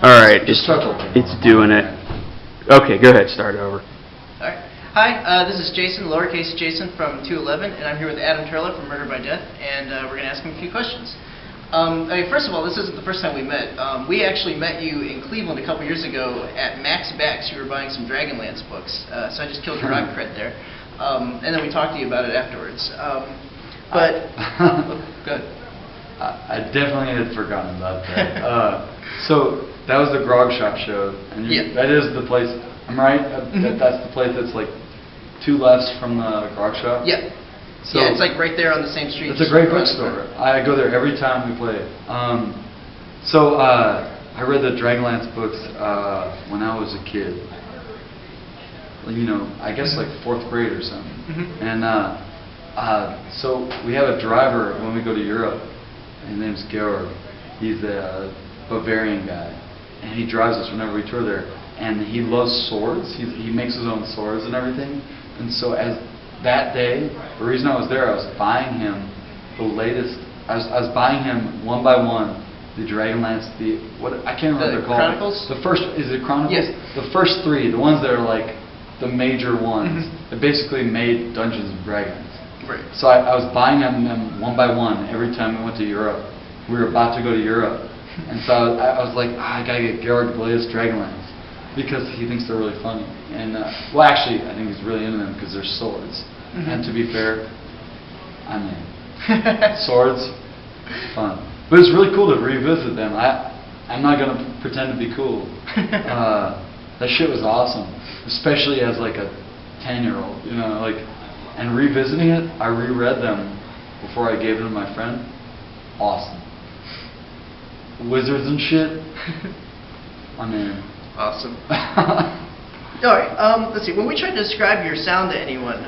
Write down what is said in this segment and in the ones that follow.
All right, It's doing it. Okay, go ahead. Start over. All right. Hi, this is Jason, lowercase Jason from 211, and I'm here with Adam Turla from Murder by Death, and we're going to ask him a few questions. First of all, this isn't the first time we met. We actually met you in Cleveland a couple years ago at Max Backs. You were buying some Dragonlance books, so I just killed your rock cred there. And then we talked to you about it afterwards. Good. I definitely had forgotten about that. So that was the Grog Shop show, and that is the place. I'm right. That's the place that's like two lefts from the Grog Shop. Yeah. So yeah, it's like right there on the same street. It's a great bookstore. I go there every time we play. I read the Dragonlance books when I was a kid. You know, I guess like fourth grade or something. And so we have a driver when we go to Europe. His name's Georg. He's a Bavarian guy, and he drives us whenever we tour there. And he loves swords. He makes his own swords and everything. And so as that day, the reason I was there, I was buying him the latest. I was buying him one by one the Dragonlance. I can't remember what they're called. Chronicles. The first, is it Chronicles? Yes. The first three, the ones that are like the major ones. That basically made Dungeons and Dragons. Right. So I was buying them one by one every time we went to Europe. We were about to go to Europe, and so I was like, I gotta get Georg the latest Dragonlance because he thinks they're really funny. And well, actually, I think he's really into them because they're swords. And to be fair, I'm in. Swords, fun. But it's really cool to revisit them. I'm not gonna pretend to be cool. That shit was awesome, especially as like a 10-year-old, you know, like. And revisiting it, I reread them before I gave them to my friend. Awesome. Wizards and shit. I'm in. Awesome. All right. Let's see. When we try to describe your sound to anyone,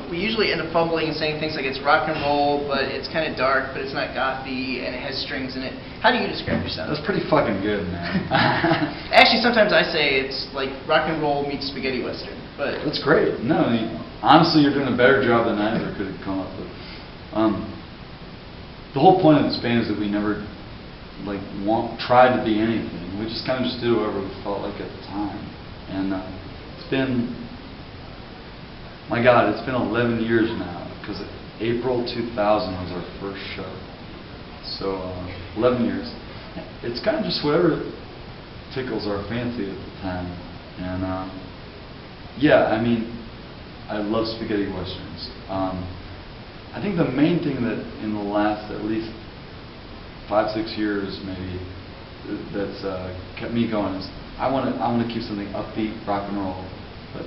we usually end up fumbling and saying things like it's rock and roll, but it's kind of dark, but it's not gothy, and it has strings in it. How do you describe your sound? That's pretty fucking good, man. Actually, sometimes I say it's like rock and roll meets spaghetti western. But that's great. No, honestly, you're doing a better job than I ever could have come up with. The whole point of this band is that we never tried to be anything. We just kind of did whatever we felt like at the time. And it's been, my God, it's been 11 years now, because April 2000 was our first show. So 11 years. It's kind of just whatever tickles our fancy at the time. And yeah, I mean, I love spaghetti westerns. I think the main thing that in the last at least 5-6 years maybe that's kept me going is I want to keep something upbeat, rock and roll, but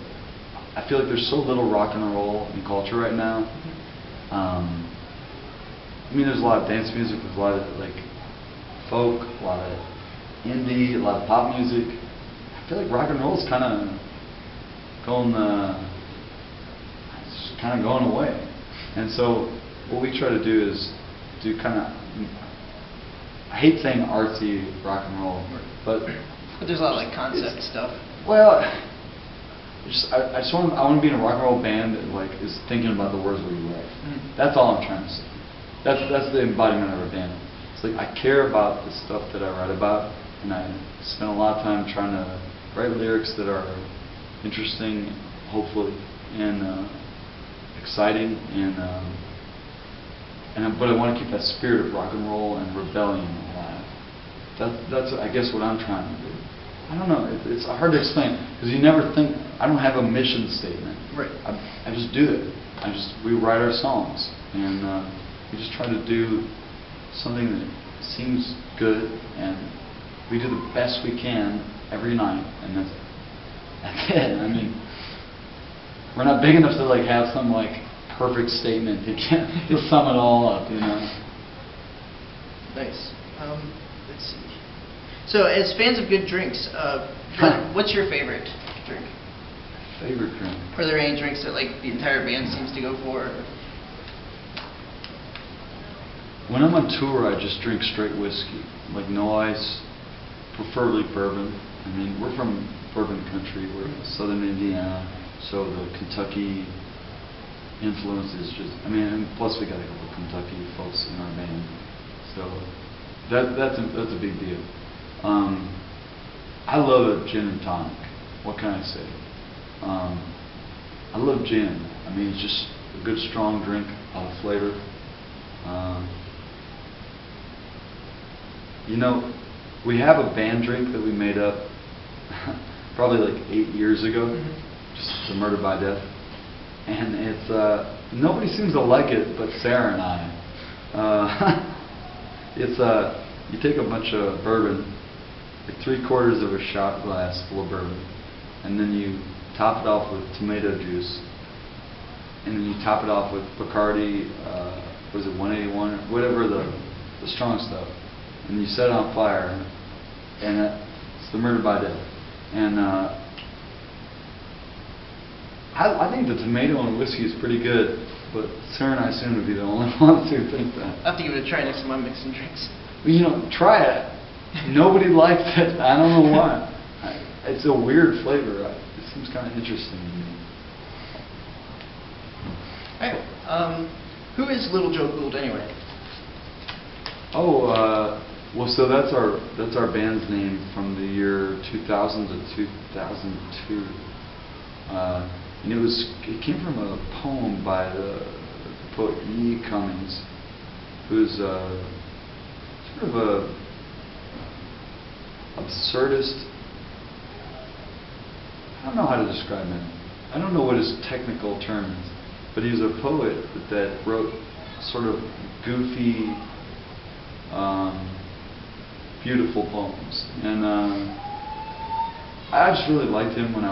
I feel like there's so little rock and roll in culture right now. I mean, there's a lot of dance music, there's a lot of like folk, a lot of indie, a lot of pop music. I feel like rock and roll is kind of going away. And so what we try to do is do kind of, I hate saying artsy rock and roll, but there's a lot of like concept stuff. Well, I want to be in a rock and roll band that like is thinking about the words we write. That's all I'm trying to say. That's the embodiment of a band. It's like I care about the stuff that I write about, and I spend a lot of time trying to write lyrics that are interesting, hopefully, and exciting, but I want to keep that spirit of rock and roll and rebellion alive. That's I guess what I'm trying to do. I don't know. It's hard to explain because you never think. I don't have a mission statement. Right. I just do it. We write our songs, and we just try to do something that seems good, and we do the best we can every night, and that's it. I mean, we're not big enough to like have some like perfect statement to sum it all up, you know. Nice. Let's see. So, as fans of good drinks, what's your favorite drink? Favorite drink? Are there any drinks that like the entire band seems to go for? When I'm on tour, I just drink straight whiskey, like no ice, preferably bourbon. I mean, we're from bourbon country. We're in southern Indiana, so the Kentucky influence is just, I mean, and plus we got a couple of Kentucky folks in our band, so that's a big deal. I love a gin and tonic. What can I say? I love gin. I mean, it's just a good strong drink, a lot of flavor. You know, we have a band drink that we made up probably like 8 years ago, just the Murder by Death, and it's nobody seems to like it but Sarah and I. It's you take a bunch of bourbon, like 3/4 of a shot glass full of bourbon, and then you top it off with tomato juice, and then you top it off with Bacardi, was it 181 or whatever the strong stuff, and you set it on fire, and it's the Murder by Death. And I think the tomato and whiskey is pretty good, but Sarah and I soon would be the only ones who think that. I'll have to give it a try next time I'm mixing drinks. Well, you know, try it. Nobody likes it. I don't know why. It's a weird flavor. It seems kind of interesting to me. Alright, who is Little Joe Gould anyway? Oh, well, so that's our band's name from the year 2000 to 2002, and it came from a poem by the poet E. Cummings, who's sort of a absurdist. I don't know how to describe him. I don't know what his technical term is, but he's a poet that wrote sort of goofy, beautiful poems. And I just really liked him when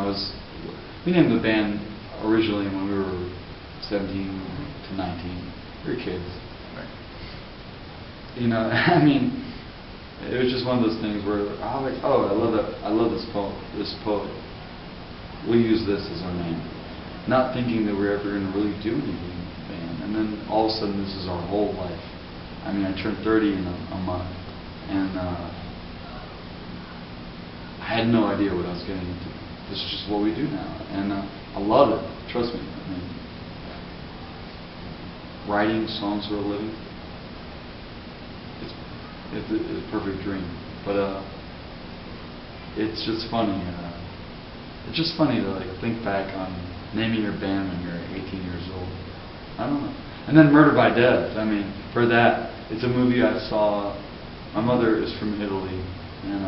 we named the band originally when we were 17 to 19. We were kids. Right. You know, I mean, it was just one of those things where I was like, oh, I love this poet. We'll use this as our name. Not thinking that we're ever going to really do anything with the band. And then all of a sudden this is our whole life. I mean, I turned 30 in a month. And I had no idea what I was getting into. This is just what we do now. And I love it. Trust me. I mean, writing songs for a living, it's a perfect dream. But it's just funny. It's just funny to like think back on naming your band when you're 18 years old. I don't know. And then Murder by Death. I mean, for that, it's a movie I saw. My mother is from Italy, and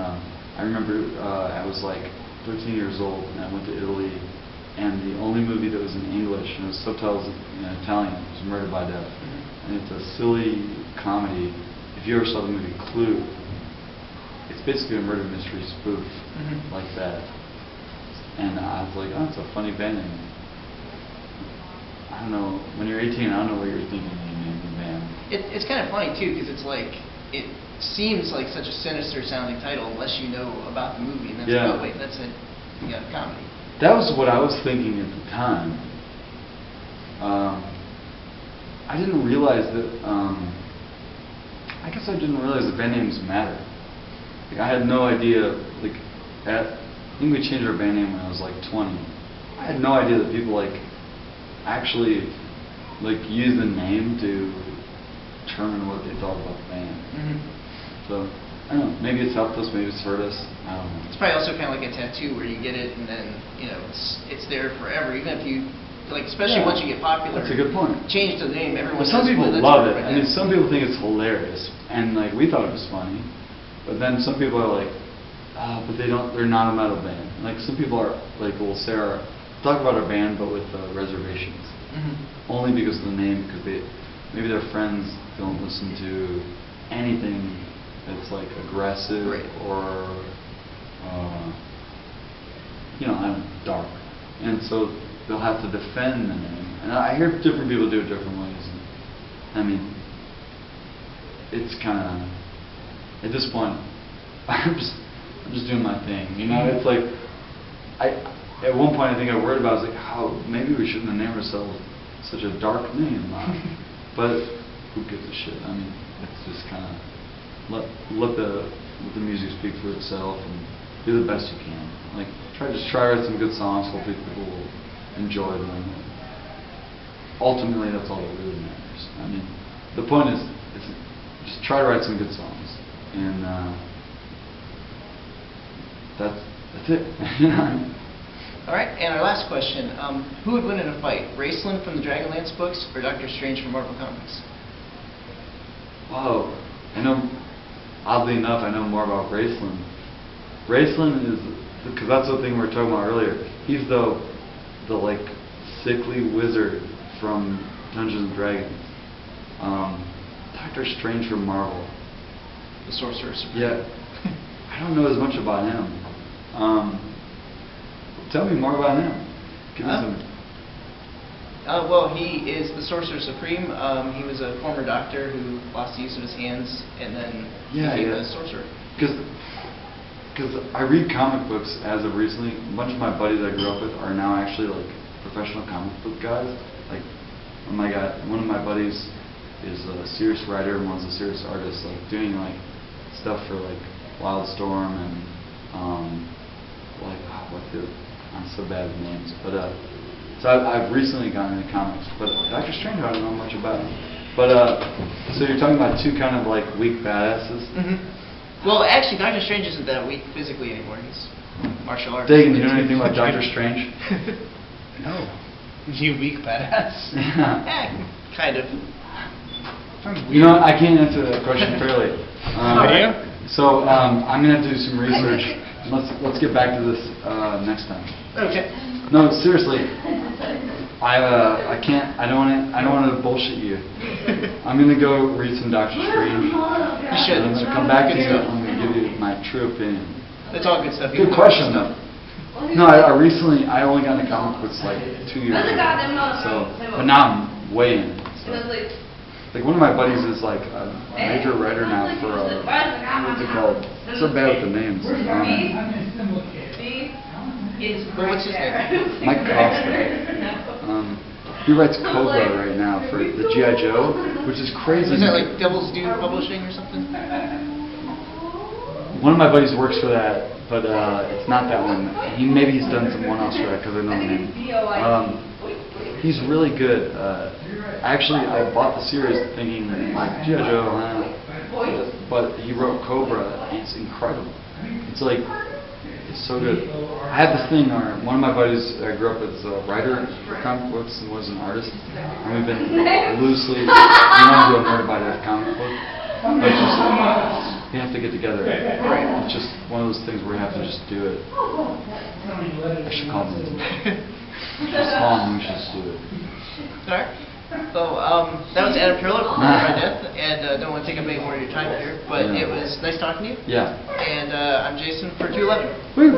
I remember I was like 13 years old, and I went to Italy, and the only movie that was in English and it was subtitles in Italian was Murder by Death. And it's a silly comedy. If you ever saw the movie Clue, it's basically a murder mystery spoof like that. And I was like, oh, it's a funny band name. I don't know, when you're 18, I don't know what you're thinking when you name the band. It's kind of funny too, because it's like, it seems like such a sinister sounding title unless you know about the movie, and then it's like, oh wait, that's it, you got a comedy. That was what I was thinking at the time. I didn't realize that, I guess I didn't realize that band names matter. Like, I had no idea, like, I think we changed our band name when I was like 20. I had no idea that people like actually like use the name to determine what they thought about the band. So I don't know. Maybe it's helped us. Maybe it's hurt us. I don't know. It's probably also kind of like a tattoo where you get it and then it's there forever. Even if you like, especially once you get popular. That's a good point. Change the name. Everyone. Well, some people love it. I mean, some people think it's hilarious, and like we thought it was funny, but then some people are like, but they're not a metal band. Like some people are like, well, Sarah, talk about our band, but with reservations. Only because of the name, because maybe their friends don't listen to anything that's like aggressive or dark, and so they'll have to defend the name. And I hear different people do it different ways. I mean, it's kind of at this point, I'm just doing my thing. You know, it's like at one point I think I worried about, I was like, how maybe we shouldn't have named ourselves such a dark name. But who gives a shit? I mean, it's just kind of let the music speak for itself and do the best you can. Like try to write some good songs. Hopefully people will enjoy them. Ultimately, that's all that really matters. I mean, the point is just try to write some good songs and that's it. All right, and our last question. Who would win in a fight? Raceland from the Dragonlance books or Doctor Strange from Marvel Comics? Whoa. I know, oddly enough, I know more about Raceland. Raceland is, because that's the thing we were talking about earlier. He's the like sickly wizard from Dungeons and Dragons. Doctor Strange from Marvel. The Sorcerer Supreme. Yeah. I don't know as much about him. Tell me more about him. Give me some. Well, he is the Sorcerer Supreme. He was a former doctor who lost the use of his hands and then became a sorcerer. Because I read comic books as of recently. A bunch of my buddies I grew up with are now actually like professional comic book guys. Like, one of my buddies is a serious writer and one's a serious artist, like doing like stuff for like Wildstorm and I'm so bad with names, but so I've recently gotten into comics, but Doctor Strange I don't know much about him. But so you're talking about two kind of like weak badasses. Well, actually, Doctor Strange isn't that weak physically anymore. He's martial arts. Dagan, you know anything about Doctor Strange? No. You weak badass. Kind of. You know, I can't answer that question fairly. So I'm gonna have to do some research. Let's get back to this next time. Okay. No, seriously. I can't. I don't want to bullshit you. I'm gonna go read some Doctor Strange. You should. And I'm gonna come back to you. I'm gonna give you my true opinion. That's all good stuff. Good question though. No, I only got into comic books like 2 years ago. So, but now I'm way in. So. Like one of my buddies is like a major writer now for what's it called? I'm so bad with the names. What's his name? Mike Costa. He writes Cobra right now for the G.I. Joe, which is crazy. Is that like Devil's Due Publishing or something? One of my buddies works for that, but it's not that one. Maybe he's done some one-offs for that because I know the name. He's really good. Actually, I bought the series thinking like G.I. Joe, but he wrote Cobra. And it's incredible. It's like it's so good. I had this thing. One of my buddies I grew up with is a writer for comic books and was an artist, and we've been loosely. We want to do a Murder by Death comic book. But it's just, we have to get together. It's just one of those things where we have to just do it. I should call them. Just call them. We should just do it. Alright. So, that was Adam Turla from Murder by Death, and don't want to take up any more of your time here, but it was nice talking to you. Yeah. And I'm Jason for 211. Woo!